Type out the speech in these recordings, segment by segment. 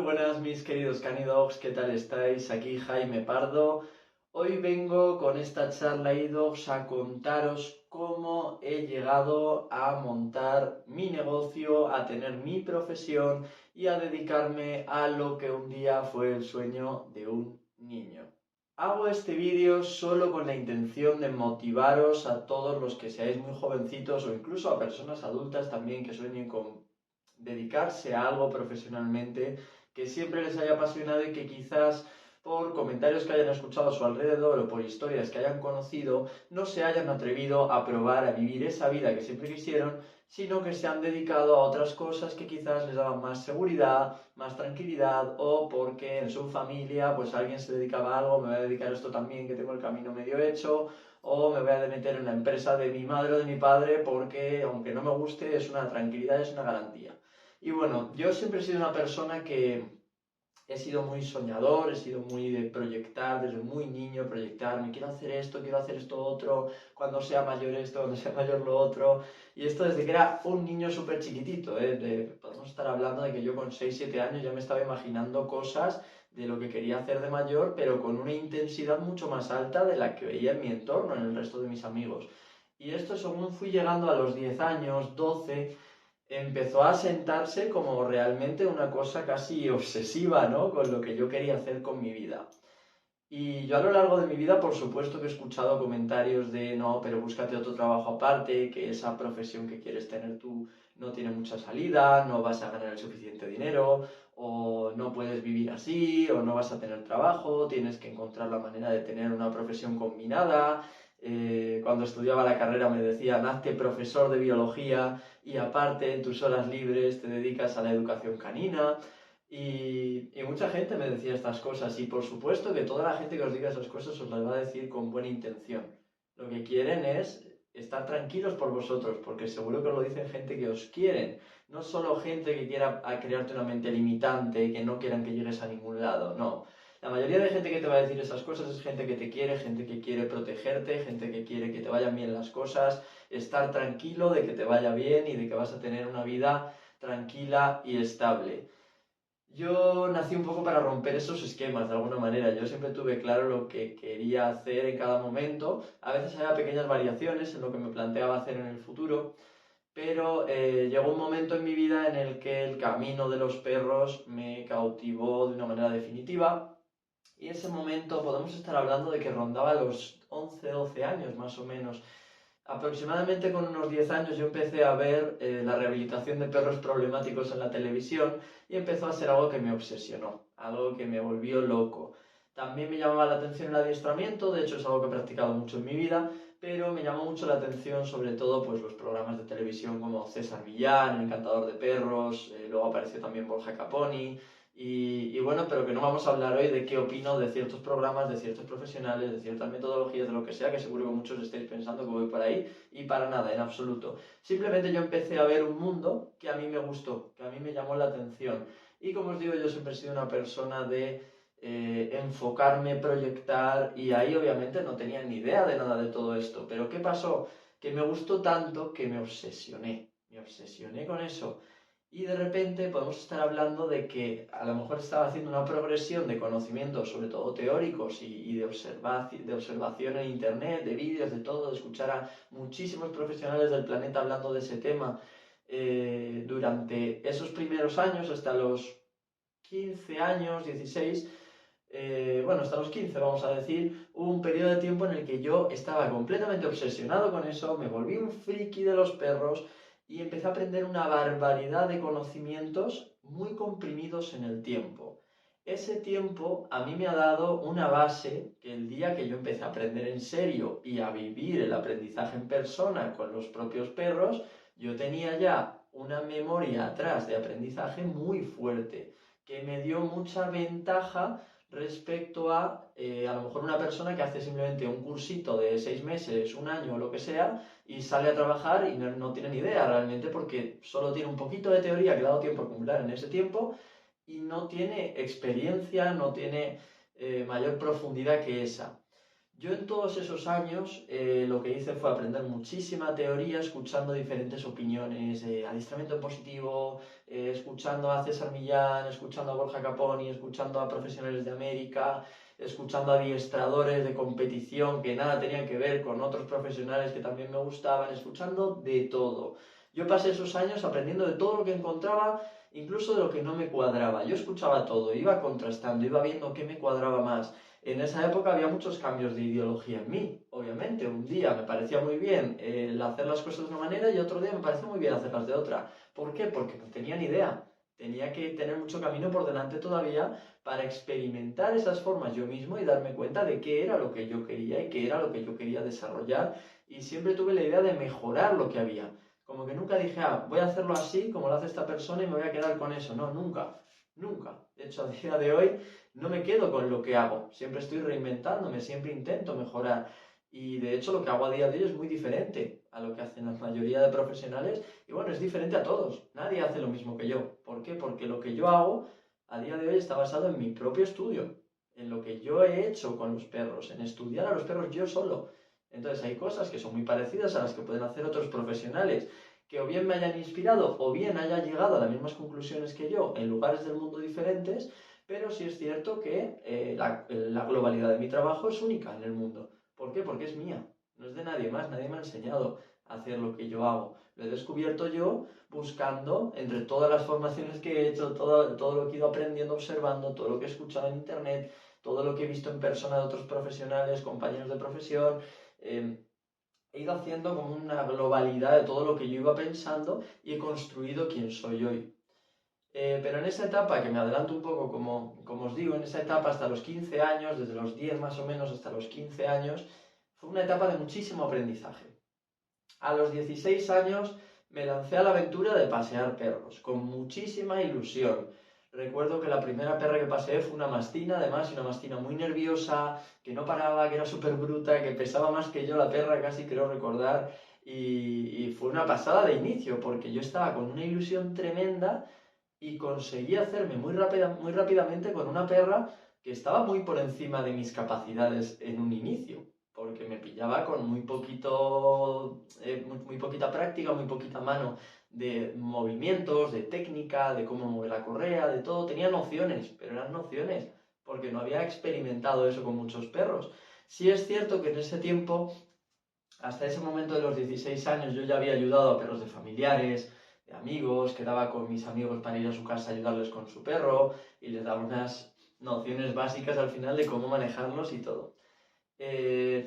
Buenas mis queridos Canidogs, ¿qué tal estáis? Aquí Jaime Pardo. Hoy vengo con esta charla iDogs a contaros cómo he llegado a montar mi negocio, a tener mi profesión y a dedicarme a lo que un día fue el sueño de un niño. Hago este vídeo solo con la intención de motivaros a todos los que seáis muy jovencitos o incluso a personas adultas también que sueñen con dedicarse a algo profesionalmente que siempre les haya apasionado y que quizás por comentarios que hayan escuchado a su alrededor o por historias que hayan conocido, no se hayan atrevido a probar a vivir esa vida que siempre quisieron, sino que se han dedicado a otras cosas que quizás les daban más seguridad, más tranquilidad, o porque en su familia pues alguien se dedicaba a algo, me voy a dedicar a esto también que tengo el camino medio hecho, o me voy a meter en la empresa de mi madre o de mi padre porque aunque no me guste es una tranquilidad, es una garantía. Y bueno, yo siempre he sido una persona que he sido muy soñador, he sido muy de proyectar, desde muy niño, proyectarme, quiero hacer esto otro, cuando sea mayor esto, cuando sea mayor lo otro. Y esto desde que era un niño súper chiquitito, ¿eh? Podemos estar hablando de que yo con 6 7 años ya me estaba imaginando cosas de lo que quería hacer de mayor, pero con una intensidad mucho más alta de la que veía en mi entorno, en el resto de mis amigos. Y esto según fui llegando a los 10 años, 12 empezó a sentarse como realmente una cosa casi obsesiva, ¿no? Con lo que yo quería hacer con mi vida. Y yo a lo largo de mi vida, por supuesto que he escuchado comentarios de no, pero búscate otro trabajo aparte, que esa profesión que quieres tener tú no tiene mucha salida, no vas a ganar el suficiente dinero, o no puedes vivir así, o no vas a tener trabajo, tienes que encontrar la manera de tener una profesión combinada. Cuando estudiaba la carrera me decían, hazte profesor de biología y aparte en tus horas libres te dedicas a la educación canina. Y mucha gente me decía estas cosas y por supuesto que toda la gente que os diga esas cosas os las va a decir con buena intención. Lo que quieren es estar tranquilos por vosotros, porque seguro que os lo dicen gente que os quieren, no solo gente que quiera crearte una mente limitante, que no quieran que llegues a ningún lado, no. La mayoría de gente que te va a decir esas cosas es gente que te quiere, gente que quiere protegerte, gente que quiere que te vayan bien las cosas, estar tranquilo de que te vaya bien y de que vas a tener una vida tranquila y estable. Yo nací un poco para romper esos esquemas de alguna manera. Yo siempre tuve claro lo que quería hacer en cada momento. A veces había pequeñas variaciones en lo que me planteaba hacer en el futuro, pero llegó un momento en mi vida en el que el camino de los perros me cautivó de una manera definitiva. Y ese momento podemos estar hablando de que rondaba los 11 12 años más o menos. Aproximadamente con unos 10 años yo empecé a ver la rehabilitación de perros problemáticos en la televisión y empezó a ser algo que me obsesionó, algo que me volvió loco. También me llamaba la atención el adiestramiento, de hecho es algo que he practicado mucho en mi vida, pero me llamó mucho la atención sobre todo pues, los programas de televisión como César Millán, El Encantador de Perros, luego apareció también Borja Caponi, y bueno, pero que no vamos a hablar hoy de qué opino de ciertos programas, de ciertos profesionales, de ciertas metodologías, de lo que sea, que seguro que muchos estáis pensando que voy por ahí, y para nada, en absoluto. Simplemente yo empecé a ver un mundo que a mí me gustó, que a mí me llamó la atención. Y como os digo, yo siempre he sido una persona de enfocarme, proyectar, y ahí obviamente no tenía ni idea de nada de todo esto. Pero ¿qué pasó? Que me gustó tanto que me obsesioné con eso. Y de repente podemos estar hablando de que a lo mejor estaba haciendo una progresión de conocimientos, sobre todo teóricos y de observación en internet, de vídeos, de todo, de escuchar a muchísimos profesionales del planeta hablando de ese tema durante esos primeros años, hasta los 15 años, 16, bueno, hasta los 15 vamos a decir, hubo un periodo de tiempo en el que yo estaba completamente obsesionado con eso, me volví un friki de los perros y empecé a aprender una barbaridad de conocimientos muy comprimidos en el tiempo. Ese tiempo a mí me ha dado una base que el día que yo empecé a aprender en serio y a vivir el aprendizaje en persona con los propios perros, yo tenía ya una memoria atrás de aprendizaje muy fuerte que me dio mucha ventaja respecto a lo mejor una persona que hace simplemente un cursito de 6 meses, un año o lo que sea, y sale a trabajar y no tiene ni idea realmente porque solo tiene un poquito de teoría que le ha dado tiempo a acumular en ese tiempo y no tiene experiencia, no tiene mayor profundidad que esa. Yo en todos esos años lo que hice fue aprender muchísima teoría escuchando diferentes opiniones, adiestramiento positivo, escuchando a César Millán, escuchando a Borja Caponi, escuchando a profesionales de América, escuchando a adiestradores de competición que nada tenían que ver con otros profesionales que también me gustaban, escuchando de todo. Yo pasé esos años aprendiendo de todo lo que encontraba, incluso de lo que no me cuadraba. Yo escuchaba todo, iba contrastando, iba viendo qué me cuadraba más. En esa época había muchos cambios de ideología en mí, obviamente. Un día me parecía muy bien el hacer las cosas de una manera y otro día me parecía muy bien hacerlas de otra. ¿Por qué? Porque no tenía ni idea. Tenía que tener mucho camino por delante todavía para experimentar esas formas yo mismo y darme cuenta de qué era lo que yo quería y qué era lo que yo quería desarrollar. Y siempre tuve la idea de mejorar lo que había. Como que nunca dije, voy a hacerlo así como lo hace esta persona y me voy a quedar con eso. No, nunca. Nunca. De hecho, a día de hoy no me quedo con lo que hago, siempre estoy reinventándome, siempre intento mejorar. Y de hecho lo que hago a día de hoy es muy diferente a lo que hacen la mayoría de profesionales y bueno, es diferente a todos. Nadie hace lo mismo que yo. ¿Por qué? Porque lo que yo hago a día de hoy está basado en mi propio estudio, en lo que yo he hecho con los perros, en estudiar a los perros yo solo. Entonces hay cosas que son muy parecidas a las que pueden hacer otros profesionales que o bien me hayan inspirado o bien haya llegado a las mismas conclusiones que yo en lugares del mundo diferentes, pero sí es cierto que la globalidad de mi trabajo es única en el mundo. ¿Por qué? Porque es mía, no es de nadie más, nadie me ha enseñado a hacer lo que yo hago. Lo he descubierto yo buscando entre todas las formaciones que he hecho, todo lo que he ido aprendiendo, observando, todo lo que he escuchado en internet, todo lo que he visto en persona de otros profesionales, compañeros de profesión. He ido haciendo como una globalidad de todo lo que yo iba pensando y he construido quién soy hoy. Pero en esa etapa, que me adelanto un poco, como os digo, en esa etapa hasta los 15 años, desde los 10 más o menos hasta los 15 años, fue una etapa de muchísimo aprendizaje. A los 16 años me lancé a la aventura de pasear perros, con muchísima ilusión. Recuerdo que la primera perra que paseé fue una mastina, además, una mastina muy nerviosa, que no paraba, que era súper bruta, que pesaba más que yo la perra, casi creo recordar, y fue una pasada de inicio, porque yo estaba con una ilusión tremenda y conseguí hacerme muy rápidamente con una perra que estaba muy por encima de mis capacidades en un inicio, porque me pillaba con muy poquita práctica, muy poquita mano de movimientos, de técnica, de cómo mover la correa, de todo. Tenía nociones, pero eran nociones, porque no había experimentado eso con muchos perros. Sí es cierto que en ese tiempo, hasta ese momento de los 16 años, yo ya había ayudado a perros de familiares, de amigos, quedaba con mis amigos para ir a su casa a ayudarles con su perro y les daba unas nociones básicas al final de cómo manejarlos y todo.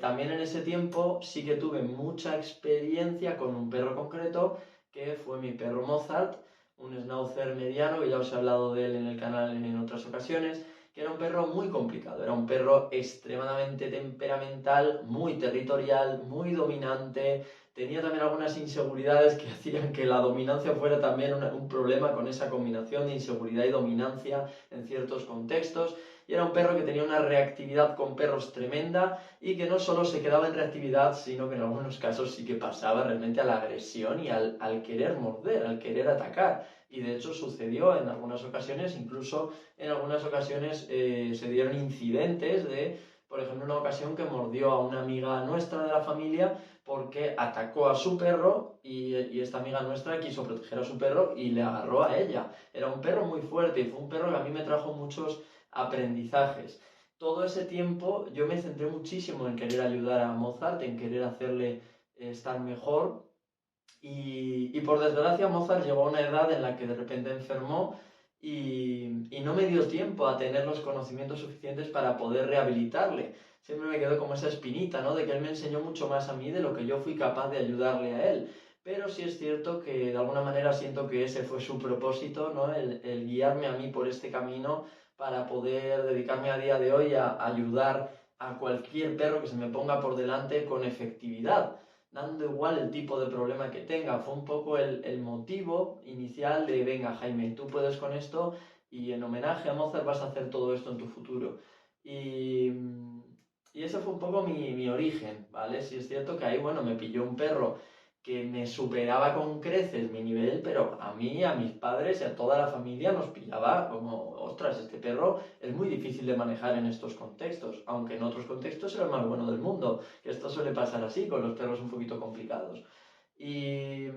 También en ese tiempo sí que tuve mucha experiencia con un perro concreto que fue mi perro Mozart, un schnauzer mediano, que ya os he hablado de él en el canal en otras ocasiones, que era un perro muy complicado, era un perro extremadamente temperamental, muy territorial, muy dominante, tenía también algunas inseguridades que hacían que la dominancia fuera también un problema con esa combinación de inseguridad y dominancia en ciertos contextos. Y era un perro que tenía una reactividad con perros tremenda y que no solo se quedaba en reactividad, sino que en algunos casos sí que pasaba realmente a la agresión y al querer morder, al querer atacar. Y de hecho sucedió en algunas ocasiones, incluso en algunas ocasiones se dieron incidentes de, por ejemplo, una ocasión que mordió a una amiga nuestra de la familia porque atacó a su perro y esta amiga nuestra quiso proteger a su perro y le agarró a ella. Era un perro muy fuerte y fue un perro que a mí me trajo muchos aprendizajes. Todo ese tiempo yo me centré muchísimo en querer ayudar a Mozart, en querer hacerle estar mejor y por desgracia Mozart llegó a una edad en la que de repente enfermó y no me dio tiempo a tener los conocimientos suficientes para poder rehabilitarle. Siempre me quedó como esa espinita, ¿no? De que él me enseñó mucho más a mí de lo que yo fui capaz de ayudarle a él. Pero sí es cierto que de alguna manera siento que ese fue su propósito, ¿no? El guiarme a mí por este camino para poder dedicarme a día de hoy a ayudar a cualquier perro que se me ponga por delante con efectividad, dando igual el tipo de problema que tenga. Fue un poco el motivo inicial de, venga Jaime, tú puedes con esto y en homenaje a Mozart vas a hacer todo esto en tu futuro. Y, y ese fue un poco mi origen, ¿vale? Si es cierto que ahí, bueno, me pilló un perro que me superaba con creces mi nivel, pero a mí, a mis padres y a toda la familia nos pillaba como, ostras, este perro es muy difícil de manejar en estos contextos, aunque en otros contextos era el más bueno del mundo, que esto suele pasar así con los perros un poquito complicados. Y,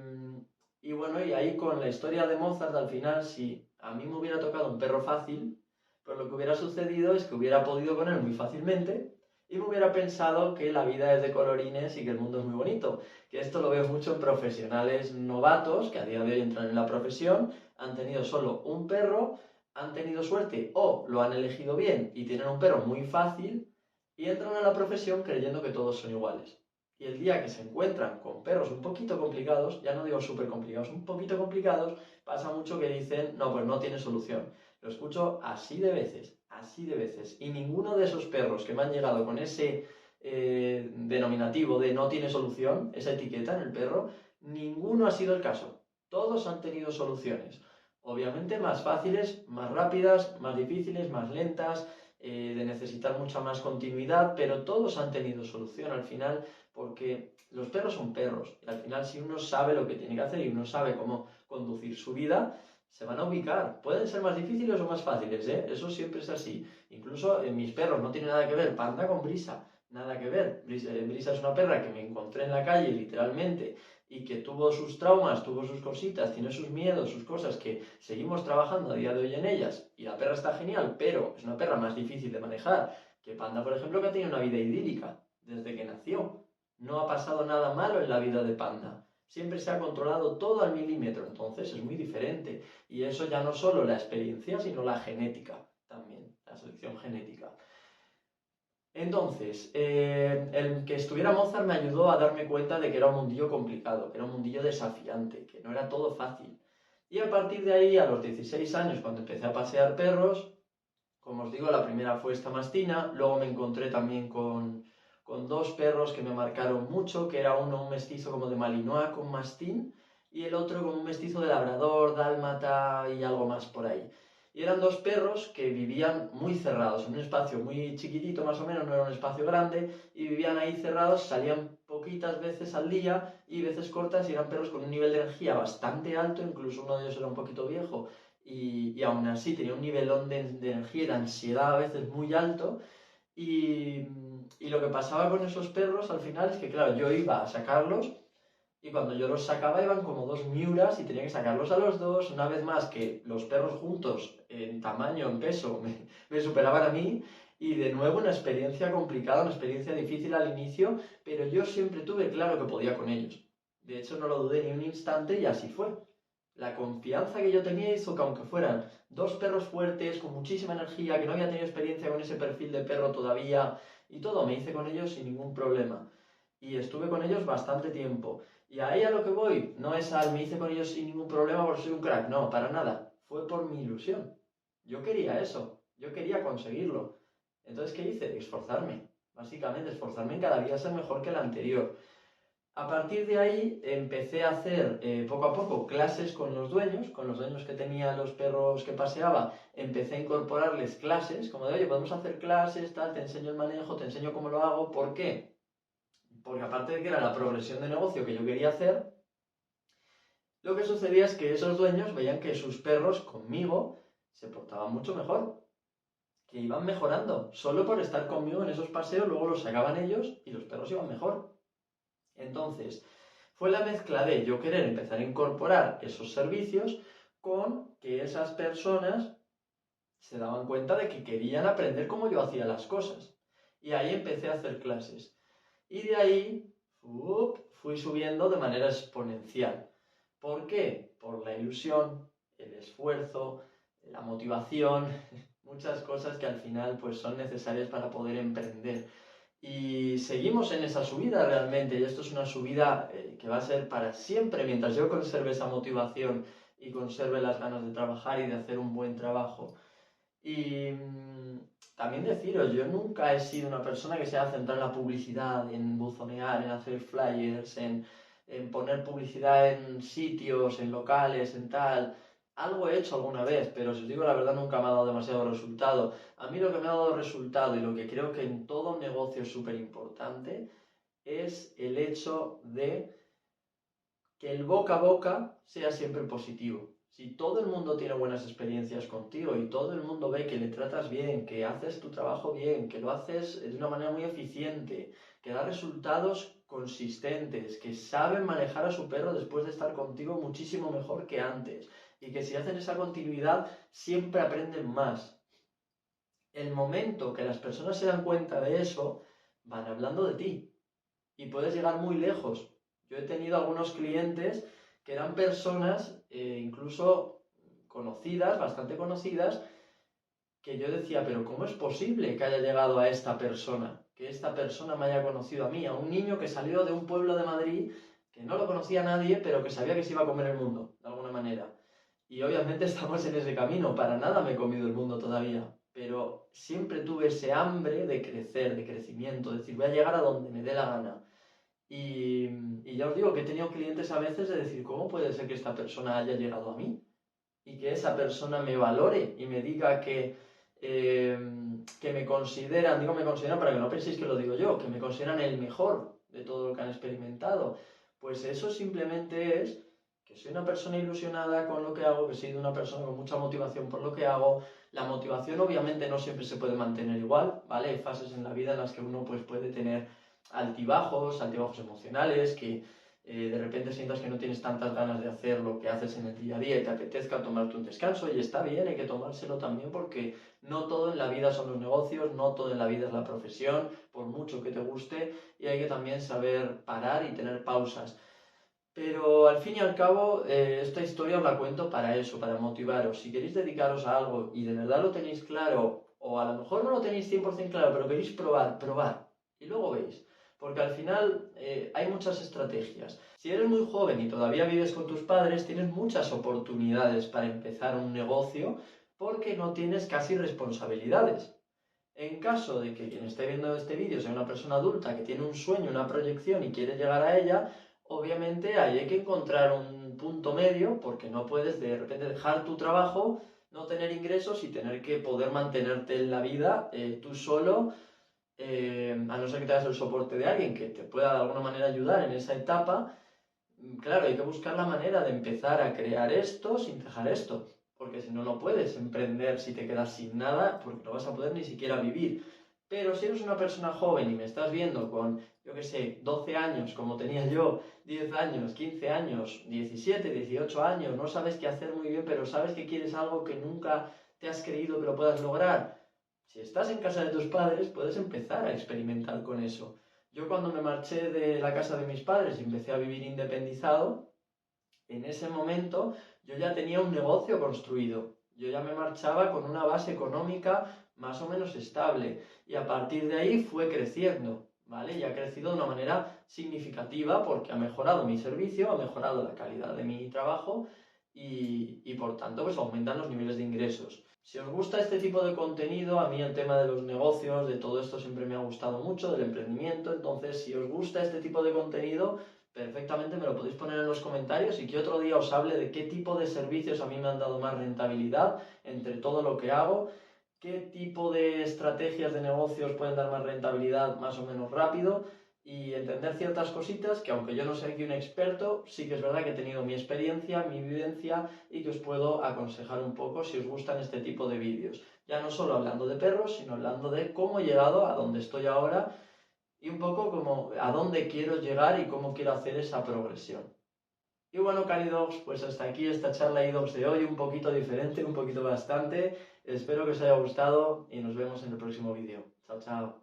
y bueno, y ahí con la historia de Mozart, al final, si a mí me hubiera tocado un perro fácil, pues lo que hubiera sucedido es que hubiera podido con él muy fácilmente y me hubiera pensado que la vida es de colorines y que el mundo es muy bonito. Que esto lo veo mucho en profesionales novatos que a día de hoy entran en la profesión, han tenido solo un perro, han tenido suerte o lo han elegido bien y tienen un perro muy fácil y entran a la profesión creyendo que todos son iguales. Y el día que se encuentran con perros un poquito complicados, ya no digo súper complicados, un poquito complicados, pasa mucho que dicen, no, pues no tiene solución. Lo escucho así de veces, así de veces. Y ninguno de esos perros que me han llegado con ese denominativo de no tiene solución, esa etiqueta en el perro, ninguno ha sido el caso. Todos han tenido soluciones. Obviamente más fáciles, más rápidas, más difíciles, más lentas, de necesitar mucha más continuidad, pero todos han tenido solución al final porque los perros son perros y al final si uno sabe lo que tiene que hacer y uno sabe cómo conducir su vida, se van a ubicar. Pueden ser más difíciles o más fáciles, ¿eh? Eso siempre es así. Incluso en mis perros no tiene nada que ver Panda con Brisa, nada que ver. Brisa es una perra que me encontré en la calle literalmente y que tuvo sus traumas, tuvo sus cositas, tiene sus miedos, sus cosas que seguimos trabajando a día de hoy en ellas y la perra está genial, pero es una perra más difícil de manejar que Panda, por ejemplo, que ha tenido una vida idílica desde que nació. No ha pasado nada malo en la vida de Panda. Siempre se ha controlado todo al milímetro, entonces es muy diferente. Y eso ya no solo la experiencia, sino la genética también, la selección genética. Entonces, el que estuviera Mozart me ayudó a darme cuenta de que era un mundillo complicado, que era un mundillo desafiante, que no era todo fácil. Y a partir de ahí, a los 16 años, cuando empecé a pasear perros, como os digo, la primera fue esta mastina, luego me encontré también con dos perros que me marcaron mucho, que era uno un mestizo como de Malinois con mastín y el otro como un mestizo de labrador, dálmata y algo más por ahí. Y eran dos perros que vivían muy cerrados, en un espacio muy chiquitito más o menos, no era un espacio grande, y vivían ahí cerrados, salían poquitas veces al día y veces cortas y eran perros con un nivel de energía bastante alto, incluso uno de ellos era un poquito viejo y aún así tenía un nivelón de energía y de ansiedad a veces muy alto. Y lo que pasaba con esos perros al final es que, claro, yo iba a sacarlos y cuando yo los sacaba iban como dos miuras y tenía que sacarlos a los dos. Una vez más que los perros juntos en tamaño, en peso, me superaban a mí. Y de nuevo una experiencia complicada, una experiencia difícil al inicio, pero yo siempre tuve claro que podía con ellos. De hecho, no lo dudé ni un instante y así fue. La confianza que yo tenía hizo que aunque fueran dos perros fuertes, con muchísima energía, que no había tenido experiencia con ese perfil de perro todavía y todo, me hice con ellos sin ningún problema. Y estuve con ellos bastante tiempo. Y ahí a lo que voy, no es al me hice con ellos sin ningún problema porque soy un crack, no, para nada. Fue por mi ilusión. Yo quería eso, yo quería conseguirlo. Entonces, ¿qué hice? Esforzarme. Básicamente, esforzarme en cada día ser mejor que el anterior. A partir de ahí empecé a hacer poco a poco clases con los dueños que tenía los perros que paseaba, empecé a incorporarles clases, como de, oye, podemos hacer clases, tal, te enseño el manejo, te enseño cómo lo hago, ¿por qué? Porque aparte de que era la progresión de negocio que yo quería hacer, lo que sucedía es que esos dueños veían que sus perros conmigo se portaban mucho mejor, que iban mejorando, solo por estar conmigo en esos paseos, luego los sacaban ellos y los perros iban mejor. Entonces, fue la mezcla de yo querer empezar a incorporar esos servicios con que esas personas se daban cuenta de que querían aprender cómo yo hacía las cosas. Y ahí empecé a hacer clases. Y de ahí fui subiendo de manera exponencial. ¿Por qué? Por la ilusión, el esfuerzo, la motivación, muchas cosas que al final pues, son necesarias para poder emprender. Y seguimos en esa subida realmente, y esto es una subida que va a ser para siempre, mientras yo conserve esa motivación y conserve las ganas de trabajar y de hacer un buen trabajo. Y también deciros, yo nunca he sido una persona que se ha centrado en la publicidad, en buzonear, en hacer flyers, en poner publicidad en sitios, en locales, en tal. Algo he hecho alguna vez, pero si os digo la verdad nunca me ha dado demasiado resultado. A mí lo que me ha dado resultado y lo que creo que en todo negocio es súper importante es el hecho de que el boca a boca sea siempre positivo. Si todo el mundo tiene buenas experiencias contigo y todo el mundo ve que le tratas bien, que haces tu trabajo bien, que lo haces de una manera muy eficiente, que da resultados consistentes, que saben manejar a su perro después de estar contigo muchísimo mejor que antes y que si hacen esa continuidad siempre aprenden más. El momento que las personas se dan cuenta de eso, van hablando de ti y puedes llegar muy lejos. Yo he tenido algunos clientes que eran personas, incluso conocidas, bastante conocidas, que yo decía, pero ¿cómo es posible que haya llegado a esta persona? Que esta persona me haya conocido a mí, a un niño que salió de un pueblo de Madrid, que no lo conocía nadie, pero que sabía que se iba a comer el mundo, de alguna manera. Y obviamente estamos en ese camino, para nada me he comido el mundo todavía, pero siempre tuve ese hambre de crecer, de crecimiento, de decir, voy a llegar a donde me dé la gana. Y ya os digo que he tenido clientes a veces de decir, ¿cómo puede ser que esta persona haya llegado a mí? Y que esa persona me valore y me diga eh, que me consideran, digo me consideran para que no penséis que lo digo yo, que me consideran el mejor de todo lo que han experimentado. Pues eso simplemente es que soy una persona ilusionada con lo que hago, que soy una persona con mucha motivación por lo que hago. La motivación obviamente no siempre se puede mantener igual, ¿vale? Hay fases en la vida en las que uno pues, puede tener altibajos emocionales, que de repente sientas que no tienes tantas ganas de hacer lo que haces en el día a día y te apetezca tomarte un descanso y está bien, hay que tomárselo también porque no todo en la vida son los negocios, no todo en la vida es la profesión, por mucho que te guste, y hay que también saber parar y tener pausas. Pero al fin y al cabo, esta historia os la cuento para eso, para motivaros. Si queréis dedicaros a algo y de verdad lo tenéis claro, o a lo mejor no lo tenéis 100% claro, pero queréis probar, probar. Y luego veis. Porque al final hay muchas estrategias. Si eres muy joven y todavía vives con tus padres, tienes muchas oportunidades para empezar un negocio porque no tienes casi responsabilidades. En caso de que quien esté viendo este vídeo sea una persona adulta que tiene un sueño, una proyección y quiere llegar a ella, obviamente ahí hay que encontrar un punto medio porque no puedes de repente dejar tu trabajo, no tener ingresos y tener que poder mantenerte en la vida tú solo, a no ser que tengas el soporte de alguien que te pueda de alguna manera ayudar en esa etapa. Claro, hay que buscar la manera de empezar a crear esto sin dejar esto, porque si no, no puedes emprender si te quedas sin nada, porque no vas a poder ni siquiera vivir. Pero si eres una persona joven y me estás viendo con, yo qué sé, 12 años, como tenía yo, 10 años, 15 años, 17, 18 años, no sabes qué hacer muy bien, pero sabes que quieres algo que nunca te has creído que lo puedas lograr, si estás en casa de tus padres, puedes empezar a experimentar con eso. Yo cuando me marché de la casa de mis padres y empecé a vivir independizado, en ese momento yo ya tenía un negocio construido. Yo ya me marchaba con una base económica más o menos estable y a partir de ahí fue creciendo, ¿vale? Y ha crecido de una manera significativa porque ha mejorado mi servicio, ha mejorado la calidad de mi trabajo y por tanto pues aumentan los niveles de ingresos. Si os gusta este tipo de contenido, a mí el tema de los negocios, de todo esto siempre me ha gustado mucho, del emprendimiento, entonces si os gusta este tipo de contenido, perfectamente me lo podéis poner en los comentarios y que otro día os hable de qué tipo de servicios a mí me han dado más rentabilidad entre todo lo que hago, qué tipo de estrategias de negocios pueden dar más rentabilidad más o menos rápido y entender ciertas cositas que aunque yo no soy aquí un experto, sí que es verdad que he tenido mi experiencia, mi vivencia y que os puedo aconsejar un poco si os gustan este tipo de vídeos. Ya no solo hablando de perros, sino hablando de cómo he llegado a donde estoy ahora y un poco como a dónde quiero llegar y cómo quiero hacer esa progresión. Y bueno, Canidogs, pues hasta aquí esta charla iDogs de hoy, un poquito diferente, un poquito bastante. Espero que os haya gustado y nos vemos en el próximo vídeo. Chao, chao.